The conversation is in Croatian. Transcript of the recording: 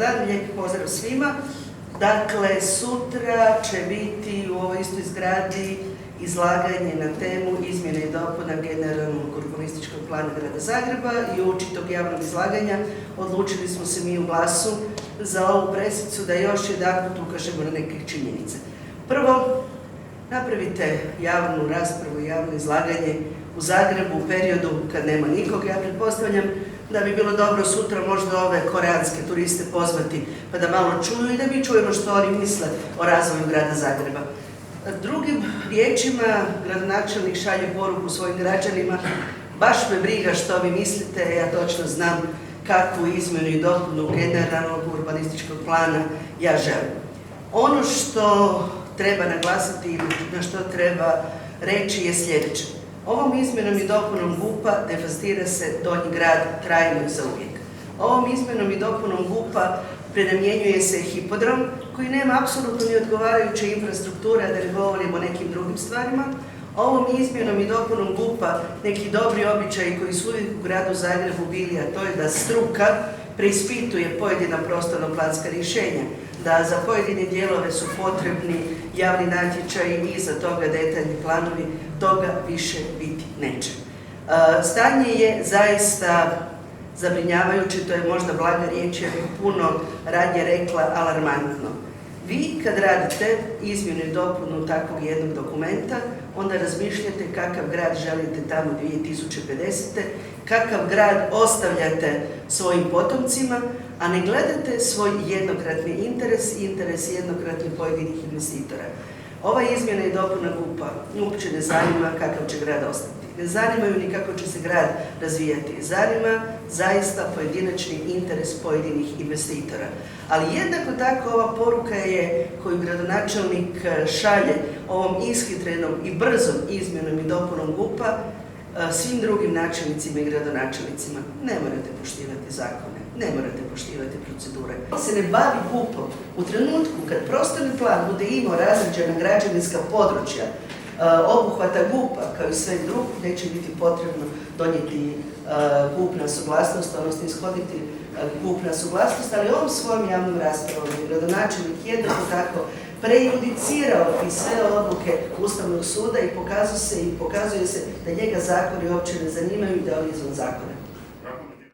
dan, lijep pozdrav svima. Dakle, sutra će biti u ovoj istoj zgradi izlaganje na temu izmjene i dopuna generalnog urbanističkog plana Grada Zagreba i uoči tog javnog izlaganja odlučili smo se mi u GLAS-u za ovu presicu da još jedanput ukažemo na neke činjenice. Prvo, napravite javnu raspravu i javno izlaganje u Zagrebu u periodu kad nema nikog. Ja pretpostavljam da bi bilo dobro sutra možda ove koreanske turiste pozvati pa da malo čuju i da mi čujemo što oni misle o razvoju Grada Zagreba. Drugim riječima, gradonačelnik šalje poruku svojim građanima: baš me briga što vi mislite, ja točno znam kakvu izmjenu i dopunu generalnog urbanističkog plana ja želim. Ono što treba naglasiti i na što treba reći je sljedeće. Ovom izmjenom i dopunom GUP-a devastira se Donji grad trajno i zauvijek. Ovom izmjenom i dopunom GUP-a prenamjenjuje se hipodrom koji nema apsolutno ni odgovarajuće infrastrukture, da ne govorimo o nekim drugim stvarima. Ovom izmjenom i dopunom GUP-a neki dobri običaji koji su uvijek u gradu Zagrebu bili, a to je da struka preispituje pojedina prostorno-planska rješenja, da za pojedine dijelove su potrebni javni natječaji i iza toga detaljni planovi, toga više biti neće. Stanje je zaista zabrinjavajuće, to je možda blaga riječ, ja bih puno radnje rekla alarmantno. Vi kad radite izmjenu i dopunu takvog jednog dokumenta, onda razmišljate kakav grad želite tamo 2050. Kakav grad ostavljate svojim potomcima, a ne gledate svoj jednokratni interes i interes jednokratnih pojedinih investitora. Ova izmjena i dopuna GUP-a uopće ne zanima kakav će grad ostati. Ne zanimaju ni kako će se grad razvijati. Zanima zaista pojedinačni interes pojedinih investitora. Ali jednako tako ova poruka je koju gradonačelnik šalje ovom ishitrenom i brzom izmjenom i dopunom GUP-a svim drugim načelnicima i gradonačelnicima. Ne morate poštivati zakone, ne morate poštivati procedure. Se ne bavi GUP-om u trenutku kad prostorni plan bude imao razređena građevinska područja, obuhvata GUP-a kao i sve drugo, neće biti potrebno donijeti GUP na suglasnost, odnosno ishoditi GUP na suglasnost, ali ovom svojom javnom raspravom je gradonačelnik jednako tako prejudicirao i sve odluke Ustavnog suda i pokazuje se da njega zakoni uopće ne zanimaju i da on je izvan zakona.